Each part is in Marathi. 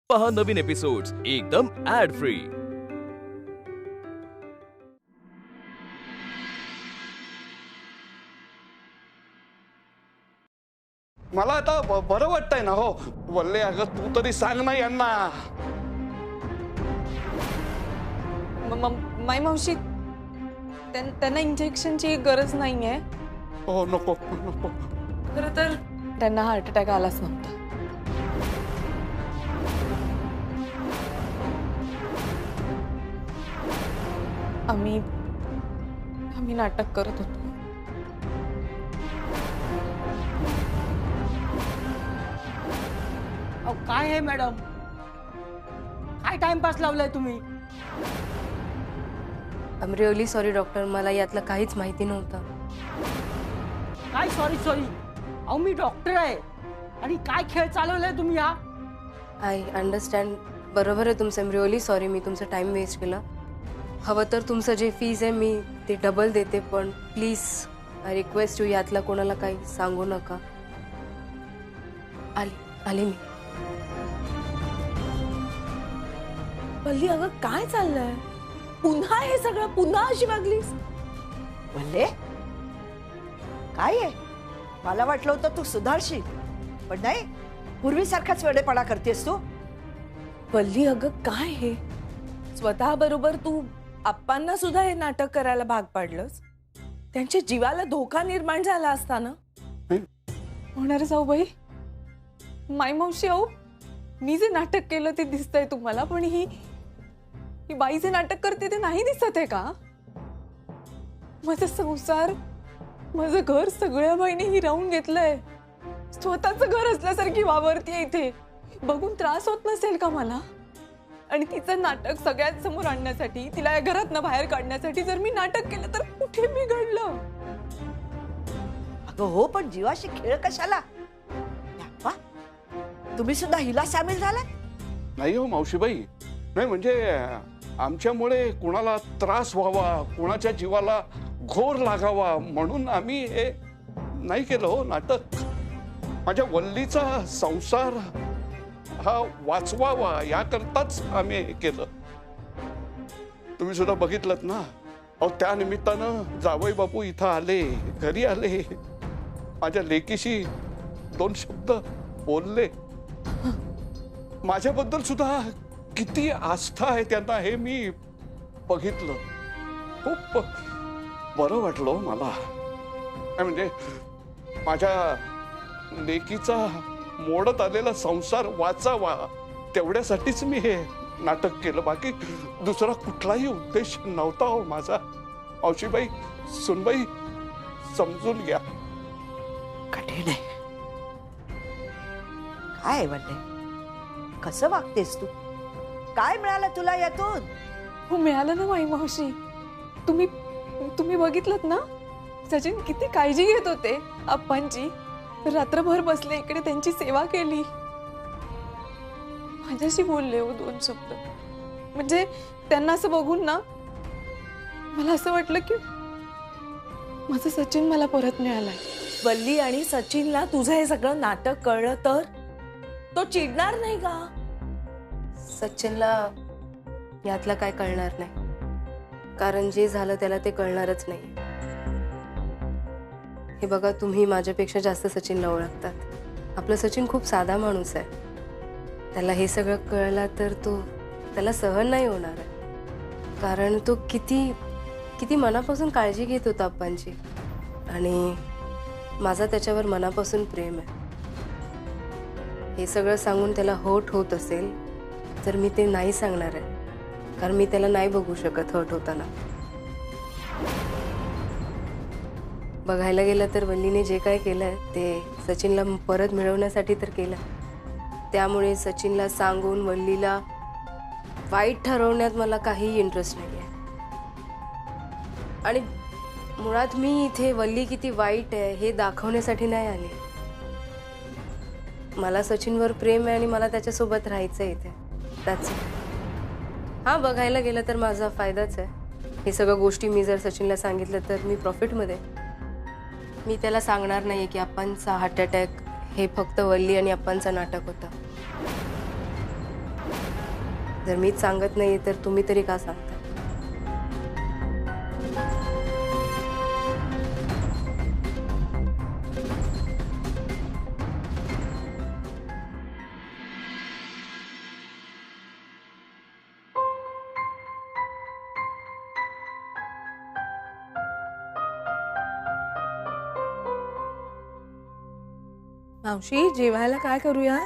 पहा नवीन एपिसोड्स एकदम ऍड फ्री। मला आता बरं वाटतंय ना हो वल्ले, अगं तू तरी सांग ना यांना। माई मावशी त्यांना इंजेक्शनची गरज नाहीये। हो नको नको, खरं तर त्यांना हार्ट अटॅक आलाच नव्हता। आम्ही नाटक करत होतो। काय आहे मॅडम, काय टाइमपास लावलाय तुम्ही? I am really sorry doctor, मला यातलं काहीच माहिती नव्हतं। काय सॉरी सॉरी? अहो मी डॉक्टर आहे आणि काय खेळ चालवलाय तुम्ही हा? आय अंडरस्टँड, बरोबर आहे तुमचं। आय एम रिअली सॉरी, मी तुमचा टाइम वेस्ट केला। हवं तर तुमचं जे फीज आहे मी ते डबल देते, पण प्लीज आय रिक्वेस्ट यू यातला कोणाला काही सांगू नका। आली मी। पल्ली अगं काय चाललंय? पुन्हा हे सगळं, पुन्हा अशी वागलीस? भले काय आहे, मला वाटलं होतं तू सुधारशील, पण नाही, पूर्वीसारखाच वेडेपणा करतेस तू। पल्ली अगं काय हे, स्वतः बरोबर तू आप्पांना सुद्धा हे नाटक करायला भाग पाडलंस। त्यांच्या जीवाला धोका निर्माण झाला असताना होणार जाऊबाई। माई मावशी, अहो मी जे नाटक केलं ते दिसतंय तुम्हाला, पण ही बाई जे नाटक करते ते नाही दिसत आहे का? माझा संसार, माझं घर सगळ्या बाईने हिरावून घेतलंय। स्वतःच घर असल्यासारखी वावरतीये इथे, बघून त्रास होत नसेल का मला? आणि तिचं नाटक सगळ्यात समोर आणण्यासाठी, तिला या घरातनं बाहेर काढण्यासाठी जर मी नाटक केलं तर कुठे बिघडलं? अगं हो, पण जीवाशी खेळ कशाला? बाप्पा, तुम्ही सुद्धा हिला सामील झाला? नाही हो मावशीबाई, नाही म्हणजे आमच्यामुळे कुणाला त्रास व्हावा, कुणाच्या जीवाला घोर लागावा म्हणून आम्ही हे नाही केलं हो नाटक। माझ्या वल्लीचा संसार हा वाचवावा याकरताच आम्ही हे केलं। तुम्ही सुद्धा बघितलं ना, अहो त्या निमित्तानं जावई बापू इथं आले, घरी आले, माझ्या लेकीशी 2 शब्द बोलले। माझ्याबद्दल सुद्धा किती आस्था आहे त्यांना हे मी बघितलं। खूप बरं वाटलं मला। म्हणजे माझ्या लेकीचा मोडत आलेला संसार वाचावा तेवढ्यासाठीच मी हे नाटक केलं, बाकी दुसरा कुठलाही उद्देश नव्हता हो माझा। मावशीबाई, सुनबाई, समजून घ्या। कठीण आहे काय वल्ले, कसं वागतेस तू? काय मिळालं तुला यातून? हो मिळालं ना माई मावशी। तुम्ही बघितलत ना, सचिन किती काळजी घेत होते आप्पांची। रात्रभर बसले इकडे, त्यांची सेवा केली, माझ्याशी बोलले हो 2 शब्द। म्हणजे त्यांना असं बघून ना मला असं वाटलं की माझं सचिन मला परत मिळालाय। वल्ली आणि सचिनला तुझं हे सगळं नाटक कळलं तर तो चिडणार नाही का? सचिनला यातलं काय कळणार नाही, कारण जे झालं त्याला ते कळणारच नाही। हे बघा, तुम्ही माझ्यापेक्षा जास्त सचिनला ओळखतात। आपलं सचिन खूप साधा माणूस आहे, त्याला हे सगळं कळलं तर त्याला सहन नाही होणार आहे, कारण तो किती मनापासून काळजी घेत होता आप्पांची, आणि माझा त्याच्यावर मनापासून प्रेम आहे। हे सगळं सांगून त्याला हर्ट होत असेल तर मी ते नाही सांगणार आहे, कारण मी त्याला नाही बघू शकत हर्ट होताना। बघायला गेलं तर वल्लीने जे काय केलंय ते सचिनला परत मिळवण्यासाठी तर केलं, त्यामुळे सचिनला सांगून वल्लीला वाईट ठरवण्यात मला काही इंटरेस्ट नाही आहे। आणि मुळात मी इथे वल्ली किती वाईट आहे हे दाखवण्यासाठी नाही आले। मला सचिनवर प्रेम आहे आणि मला त्याच्यासोबत राहायचं आहे इथे, त्याच। हां, बघायला गेलं तर माझा फायदाच आहे। हे सगळं गोष्टी मी जर सचिनला सांगितलं तर मी प्रॉफिटमध्ये। मी त्याला सांगणार नाही की आप्पांचा हार्ट अटॅक हे फक्त वल्ली आणि आप्पांचं नाटक होतं। जर मीच सांगत नाही तर तुम्ही तरी का सांगता? मावशी जेवायला काय करूया?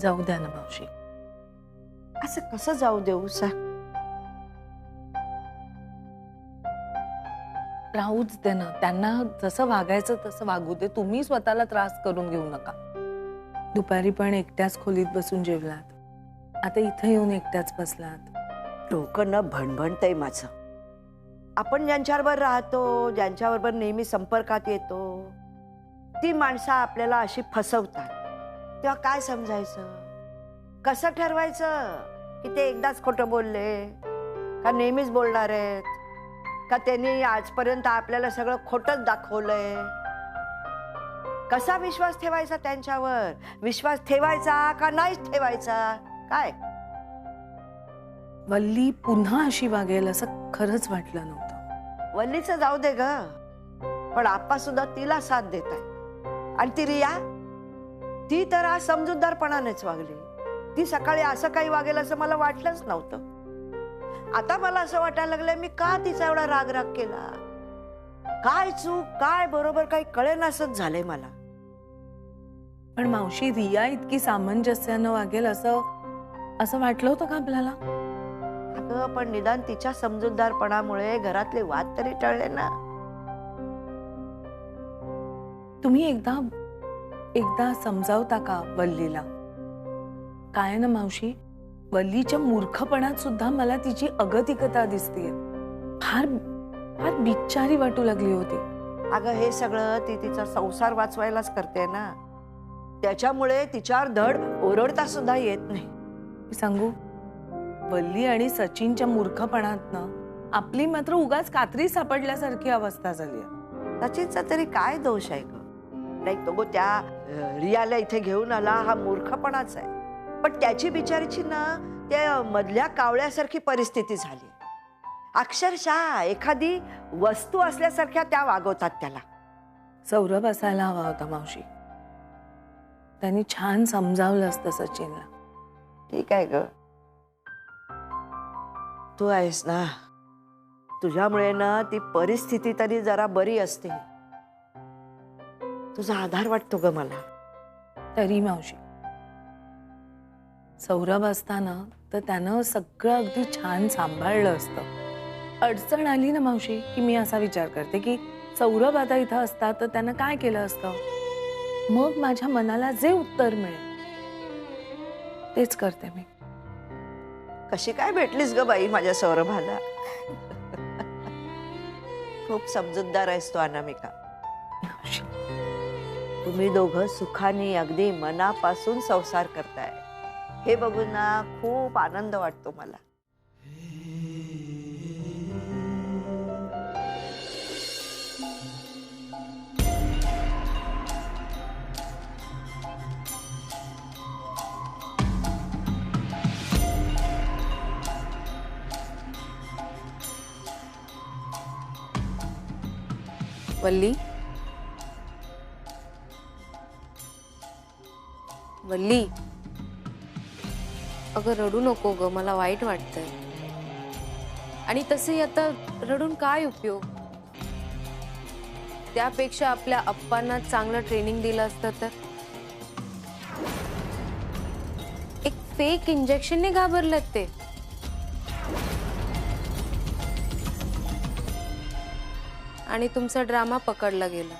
जाऊ द्या ना मावशी. असं कसं जाऊ देऊ सांग? राहूच दे ना, त्यांना जसं वागायचं तसं वागू दे. तुम्ही स्वतःला त्रास करून घेऊ नका. दुपारी पण एकट्याच खोलीत बसून जेवलात, आता इथं येऊन एकट्याच बसलात. डोकं न भणभणतंय माझं. आपण ज्यांच्याबरोबर राहतो, ज्यांच्याबरोबर नेहमी संपर्कात येतो, ती माणसं आपल्याला अशी फसवतात. तेव्हा काय समजायचं? कसं ठरवायचं की ते एकदाच खोटं बोलले का नेहमीच बोलणार आहेत, का त्यांनी आजपर्यंत आपल्याला सगळं खोटंच दाखवलंय? कसा विश्वास ठेवायचा त्यांच्यावर? विश्वास ठेवायचा का नाही ठेवायचा? काय वल्ली पुन्हा अशी वागेल असं खरंच वाटलं नव्हतं. वल्लीचं जाऊ दे ग, पण आप्पा सुद्धा तिला साथ देत आहे. आणि ती रिया, ती तर आज समजूतदारपणानेच वागली. ती सकाळी असं काही वागेल असं मला वाटलंच नव्हतं. आता मला असं वाटायला लागलंय मी का तिचा एवढा राग केला? काय चूक काय बरोबर काही कळेनासच झालंय मला. पण मावशी, रिया इतकी सामंजस्यानं वागेल असं वाटलं होतं का आपल्याला? अगं पण निदान तिच्या समजूतदारपणामुळे घरातले वाद तरी टळले ना. तुम्ही एकदा समजावता का वल्लीला? काय ना मावशी, वल्लीच्या मूर्खपणात सुद्धा मला तिची अगतिकता दिसतेय. फार फार बिचारी वाटू लागली होती. अगं हे सगळं ती तिचा संसार वाचवायलाच करते ना. त्याच्यामुळे तिच्यावर धड ओरडता सुद्धा येत नाही. मी सांगू, वल्ली आणि सचिनच्या मूर्खपणातनं आपली मात्र उगाच कात्री सापडल्यासारखी अवस्था झाली. सचिनचा तरी काय दोष आहे ग? नाही तो त्या रियाला इथे घेऊन आला हा मूर्खपणाच आहे. पण त्याची बिचारीची ना त्या मधल्या कावळ्यासारखी परिस्थिती झाली. अक्षरशः एखादी वस्तू असल्यासारख्या त्या वागवतात त्याला. सौरभ असायला हवा होता मावशी. त्यांनी छान समजावलं असतं सचिनला. ठीक आहे ग, तू आहेस ना, तुझ्यामुळे ना ती परिस्थिती तरी जरा बरी असते. तुझा आधार वाटतो ग मला. तरी मावशी, सौरभ असताना तर त्यानं सगळं अगदी छान सांभाळलं असतं. अडचण आली ना मावशी की मी असा विचार करते की सौरभ आता इथं असता तर त्यानं काय केलं असतं. मग माझ्या मनाला जे उत्तर मिळेल तेच करते मी. कशी काय भेटलीस ग बाई माझ्या सौरभाला? खूप समजूतदार आहेस तू अनामिका. मावशी, तुम्ही दोघं सुखाने अगदी मनापासून संसार करताय हे बघून ना खूप आनंद वाटतो मला. वल्ली, वल्ली, अगं रडू नको ग, मला वाईट वाटतंय. आणि तसंही आता रडून काय उपयोग? त्यापेक्षा आपल्या अप्पांना चांगलं ट्रेनिंग दिलं असतं तर. एक फेक इंजेक्शनने घाबरलेत ते. आणि तुमचा ड्रामा पकडला गेला.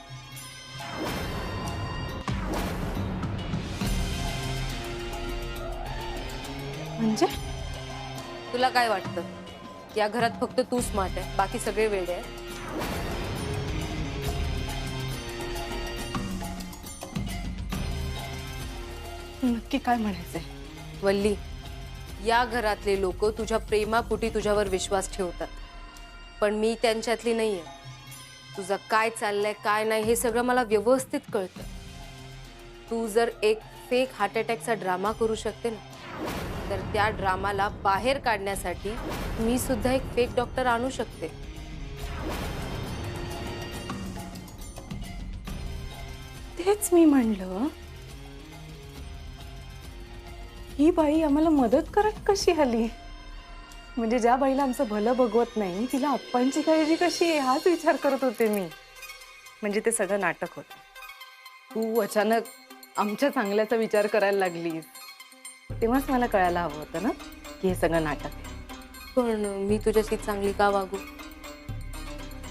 म्हणजे तुला काय वाटतं? या घरात फक्त तू स्मार्ट आहे, बाकी सगळे वेडे आहेत. नक्की काय म्हणायचंय? वल्ली, या घरातले लोक तुझ्या प्रेमापोटी तुझ्यावर विश्वास ठेवतात. पण मी त्यांच्यातली नाहीये. तुझं काय चाललंय काय नाही हे सगळं मला व्यवस्थित कळतं. तू जर एक फेक हार्ट अटॅकचा ड्रामा करू शकते ना, तर त्या ड्रामाला बाहेर काढण्यासाठी मी सुद्धा एक फेक डॉक्टर आणू शकते. तेच मी म्हणलं, ही बाई आम्हाला मदत करत कशी आली? म्हणजे ज्या बाईला आमचं भलं बघवत नाही तिला अप्पांची काळजी कशी आहे हाच विचार करत होते मी. म्हणजे ते सगळं नाटक होतं. तू अचानक आमच्या चांगल्याचा विचार करायला लागलीस तेव्हाच मला कळायला हवं होतं ना की हे सगळं नाटक आहे. पण मी तुझ्याशी चांगली का वागू?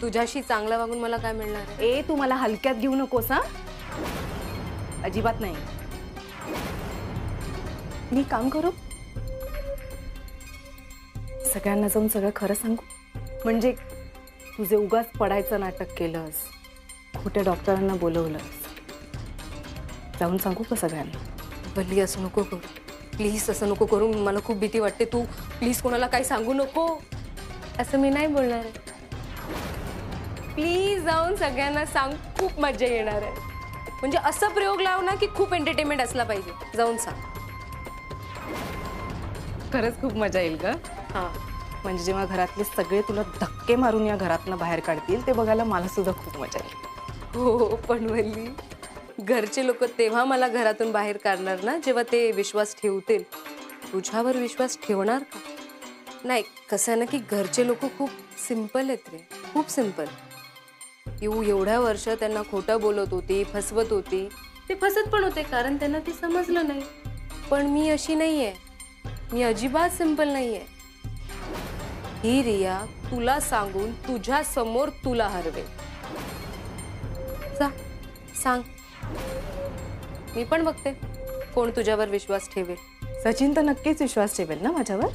तुझ्याशी चांगला वागून मला काय मिळणार आहे? ए, तू मला हलक्यात घेऊ नकोस हा. अजिबात नाही. मी काम करू, सगळ्यांना जाऊन सगळं खरं सांगू. म्हणजे तुझे उगाच पडायचं नाटक केलंस, खोट्या डॉक्टरांना बोलवलंस, जाऊन सांगू का सगळ्यांना? भल्ली असं नको करू प्लीज, असं नको करू. मला खूप भीती वाटते. तू प्लीज कोणाला काही सांगू नको. असं मी नाही बोलणार आहे. प्लीज जाऊन सगळ्यांना सांग, खूप मजा येणार आहे. म्हणजे असं प्रयोग लाव ना की खूप एंटरटेनमेंट असला पाहिजे. जाऊन सांग. खरंच खूप मजा येईल का? हां, म्हणजे जेव्हा घरातले सगळे तुला धक्के मारून या घरातनं बाहेर काढतील ते बघायला मला सुद्धा खूप मजा येईल. हो पण भल्ली, घरचे लोक तेव्हा मला घरातून बाहेर काढणार ना जेव्हा ते विश्वास ठेवतील. तुझ्यावर विश्वास ठेवणार का? नाही, कसं आहे ना की घरचे लोक खूप सिंपल आहेत रे, खूप सिंपल. एवढ्या वर्ष त्यांना खोटं बोलत होती, फसवत होती. ते फसत पण होते कारण त्यांना ते समजलं नाही. पण मी अशी नाहीये. मी अजिबात सिंपल नाहीये. ही रिया तुला सांगून तुझ्या समोर तुला हरवे. जा सांग. मी पण बघते कोण तुझ्यावर विश्वास ठेवेल. सचिन तर नक्कीच विश्वास ठेवेल ना माझ्यावर.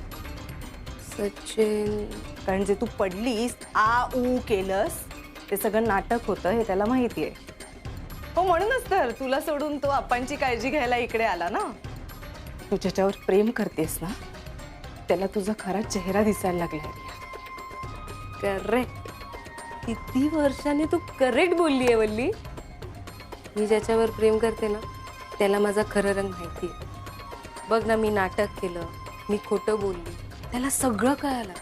सचिन कारण जे तू पडलीस आ ऊ केलंस ते सगळं नाटक होतं हे त्याला माहिती आहे. हो म्हणूनच तर तुला सोडून तो अप्पांची काळजी घ्यायला इकडे आला ना. तू ज्याच्यावर प्रेम करतेस ना त्याला तुझा खरा चेहरा दिसायला लागला. करेक्ट. किती वर्षांनी तू करेक्ट बोलली आहे वल्ली. मी ज्याच्यावर प्रेम करते ना त्याला माझा खरं रंग माहिती आहे. बघ ना, मी नाटक केलं, मी खोटं बोलली, त्याला सगळं कळालं.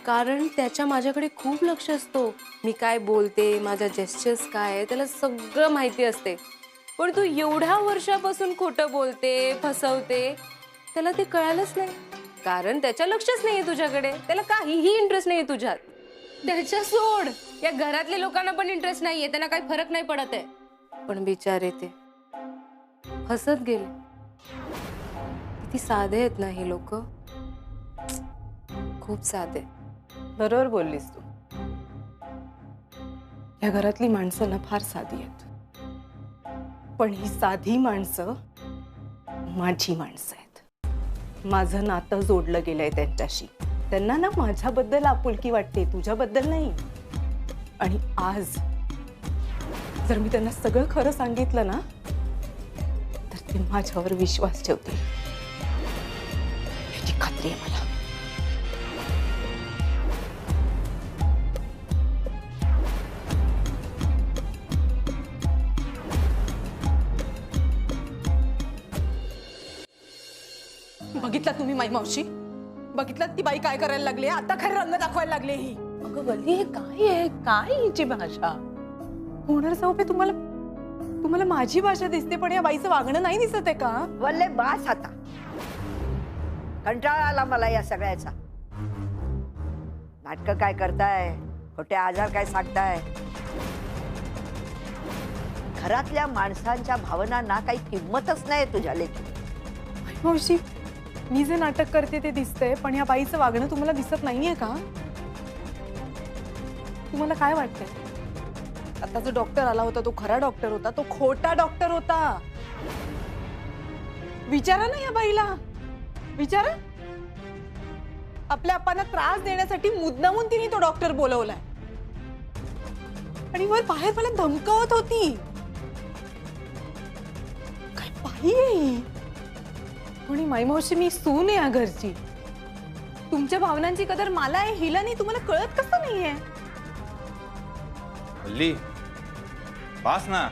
कारण त्याच्या माझ्याकडे खूप लक्ष असतो. मी काय बोलते, माझ्या जेस्चर्स काय आहे त्याला सगळं माहिती असते. पण तू एवढ्या वर्षापासून खोटं बोलते, फसवते, त्याला ते कळालंच नाही. कारण त्याच्या लक्षच नाहीये तुझ्याकडे. त्याला काहीही इंटरेस्ट नाहीये तुझ्यात. त्याच्या सोड, या घरातल्या लोकांना पण इंटरेस्ट नाहीये. त्यांना काही फरक नाही पडत आहे. पण बिचारे ते फसत गेले. किती साधे आहेत ना हे लोक, खूप साधे. बरोबर बोललीस तू. या घरातली माणसं ना फार साधी आहेत. पण ही साधी माणसं माझी माणसं आहेत. माझं नातं जोडलं गेलंय त्यांच्याशी. त्यांना ना माझ्याबद्दल आपुलकी वाटते, तुझ्याबद्दल नाही. आणि आज जर मी त्यांना सगळं खरं सांगितलं ना तर ते माझ्यावर विश्वास ठेवतील याची खात्री आहे मला. बघितलं तुम्ही माई मावशी? बघितलं ती बाई काय करायला लागली? आता खरं रंग दाखवायला लागले ही. अगं वल्ली, हे काय आहे? काय हिची भाषा? होणार जाऊ पे, तुम्हाला माझी भाषा दिसते पण या बाईचं वागणं नाही दिसत आहे का? वल्ले बास आता. कंटाळा आला मला या सगळ्याचा. नाटकं काय करताय, खोटे आजार काय सांगताय. घरातल्या माणसांच्या भावनांना काही किंमतच नाही तुझ्या लेखी. मावशी, मी जे नाटक करते ते दिसतंय पण या बाईचं वागणं तुम्हाला दिसत नाहीये का? तुम्हाला काय वाटतंय? आता जो डॉक्टर आला होता तो खरा डॉक्टर होता, तो खोटा डॉक्टर होता. विचारा ना या बाईला, विचारा. आपल्या अप्पांना त्रास देण्यासाठी मुद्दामून तिने तो डॉक्टर बोलवलाय आणि वर बाहेर मला धमकावत होती. काय बाई आहे ही? आणि माई मावशी, मी सून आहे या घरची. तुमच्या भावनांची कदर मला आहे, हिला नाही. तुम्हाला कळत कसं नाहीये? वल्ली बास ना.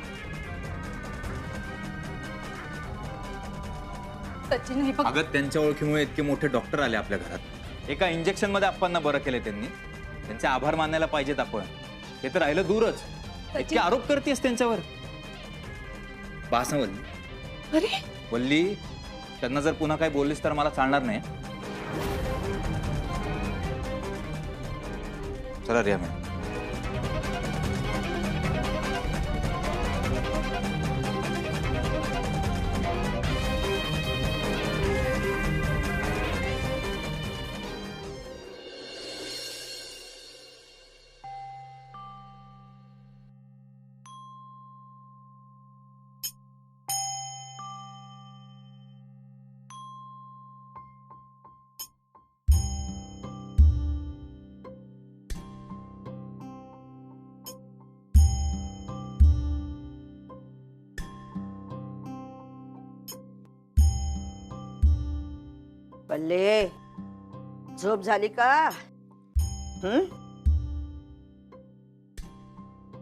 सचिन हे बघ, अगं त्यांच्या ओळखीमुळे इतके मोठे डॉक्टर आले आपल्या घरात. एका इंजेक्शन मध्ये आपण बरं केलं त्यांनी. त्यांचे आभार मानायला पाहिजेत आपण. ते तर राहिलं दूरच, इतके आरोप करतेस त्यांच्यावर. बास ना वल्ली. अरे वल्ली, त्यांना जर पुन्हा काही बोललीस तर मला चालणार नाही. चला रिया मॅडम. बल्ले, झोप झाली का?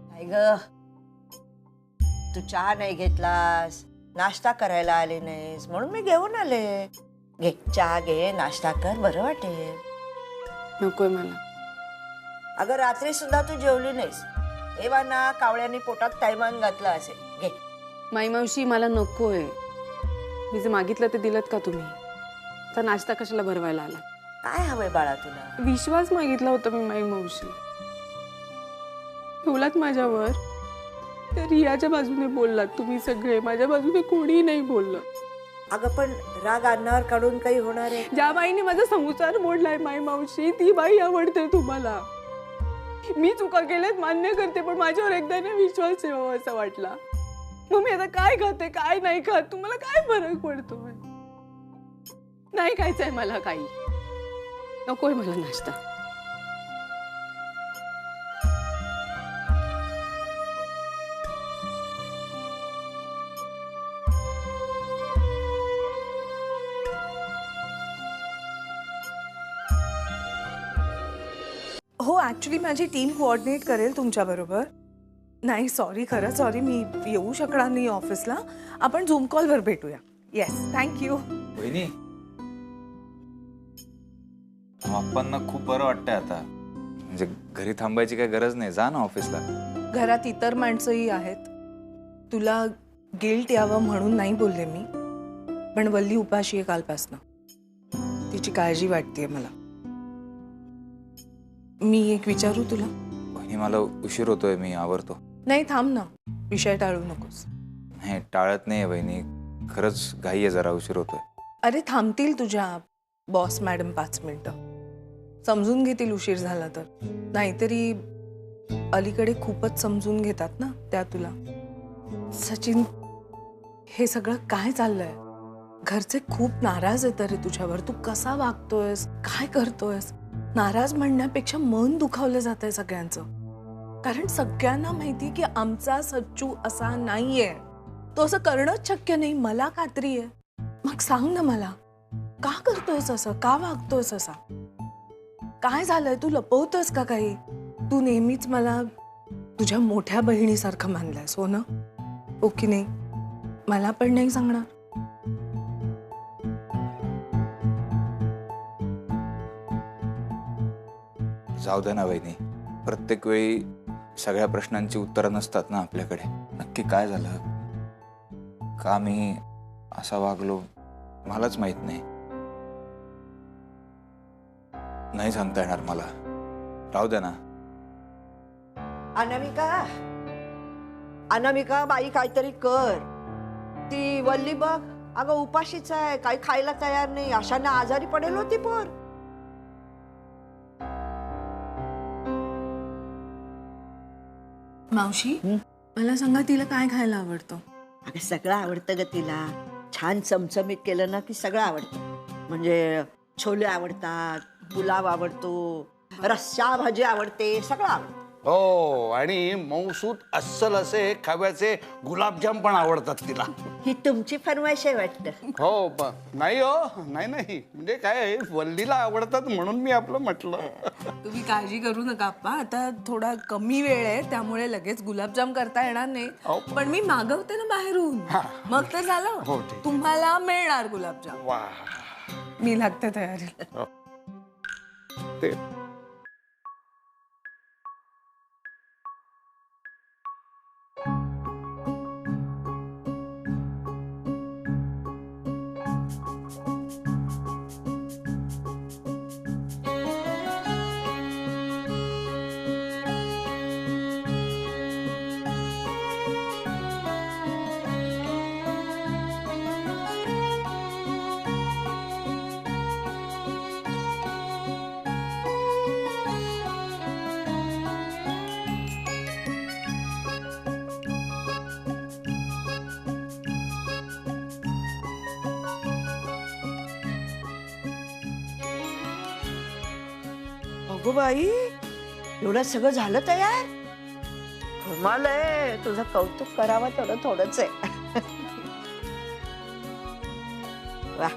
काय ग, तू चहा नाही घेतलास, नाश्ता करायला आले नाहीस, म्हणून मी घेऊन आले. घे चहा घे, नाश्ता कर, बरं वाटेल. नकोय मला. अगं रात्री सुद्धा तू जेवली नाहीस, तेव्हा ना कावळ्यांनी पोटात तैमान घातलं असेल. घे. माई मावशी मला नकोय. मी जे मागितलं ते दिलत का तुम्ही? तर नाश्ता कशाला भरवायला आला? काय हवंय बाळा तुला? विश्वास मागितला होता मी माई मावशी. ठेवलात माझ्यावर. तर रियाच्या बाजूने बोललात तुम्ही सगळे, माझ्या बाजूने कोणी नाही बोललं. अगं पण राग अन्नावर काढून काही होणार आहे? ज्या बाईने माझा संसार मोडलाय माई मावशी, ती बाई आवडते तुम्हाला. मी चुका केल्यात मान्य करते, पण माझ्यावर एकदा विश्वास ठेवावा असा वाटला. मग मी आता काय खाते काय नाही खात, तुम्हाला काय फरक पडतोय? नाही खायचंय मला काही. नकोय मला नाश्ता. हो, ऍक्च्युली माझी टीम कोऑर्डिनेट करेल तुमच्याबरोबर. नाही सॉरी, खरं सॉरी, मी येऊ शकणार नाही ऑफिसला. आपण झूम कॉलवर भेटूया. Yes, thank you. वहिनी, आपणना खूप बरं वाटतंय आता. म्हणजे घरी थांबायची काही गरज नाही. जा ना ऑफिसला. घरात इतर माणसंही आहेत. तुला गिल्ट यावं म्हणून नाही बोलले मी, पण वल्ली उपाशी आहे कालपासनं. तिची काळजी वाटतेय मला. मी एक विचारू तुला? वहिनी, मला उशीर होतोय, मी आवरतो. नाही थांब ना, विषय टाळू नकोस. नाही टाळत नाहीये वहिनी, खरंच घाई आहे, जरा उशीर होतोय. अरे थांबतील तुझ्या बॉस मॅडम 5 मिनिटं, समजून घेतील उशीर झाला तर. नाहीतरी अलीकडे खूपच समजून घेतात ना त्या तुला. सचिन, हे सगळं काय चाललंय? घरचे खूप नाराज आहेत रे तुझ्यावर. तू कसा वागतोयस, काय करतोयस? नाराज म्हणण्यापेक्षा मन दुखावलं जातंय सगळ्यांचं. कारण सगळ्यांना माहिती की आमचा सच्चू असा नाहीये. तो असं करणंच शक्य नाही, मला खात्री आहे. मग सांग ना मला, का करतोयस असं, का वागतोयस असा? काय झालंय? तू लपवतोयस का काही? तू नेहमीच मला तुझ्या मोठ्या बहिणीसारखं मानलंयस, हो ना? ओके, नाही मला पण नाही सांगणार? जाऊ दे ना वहिनी, प्रत्येक वेळी सगळ्या प्रश्नांची उत्तरं नसतात ना आपल्याकडे. नक्की काय झालं, का मी असा वागलो, मलाच माहित नाही. नाही सांगता येणार मला. राहू दे ना. अनामिका, अनामिका बाई, काहीतरी कर. ती वल्ली बघ, अगं उपाशीच आहे, काही खायला तयार नाही. अशाने आजारी पडेल होती पोर. मावशी, मला सांगा तिला काय खायला आवडतं? अगं सगळं आवडतं ग तिला. छान चमचमीत केलं ना की सगळं आवडतं. म्हणजे छोले आवडतात, पुलाव आवडतो, रस्सा भाजी आवडते, सगळं आवडतं. हो, आणि मऊसूत अस्सल असे खव्याचे गुलाबजाम पण आवडतात तिला. ही तुमची फरमाईश आहे वाटतं. हो नाही हो, नाही नाही, म्हणजे काय आहे, वल्लीला आवडतात म्हणून मी आपलं म्हटलं. तुम्ही काळजी करू नका आप्पा, आता थोडा कमी वेळ आहे त्यामुळे लगेच गुलाबजाम करता येणार नाही. अहो. पण मी मागवते ना बाहेरून, मग तर हो, झालं. ठीक. तुम्हाला मिळणार गुलाबजाम. वा, मी लागते तयारीला. ते अगो बाई, एवढं सगळं झालं तयार? कमाल आहे, तुझं कौतुक करावं थोडंच आहे. वा.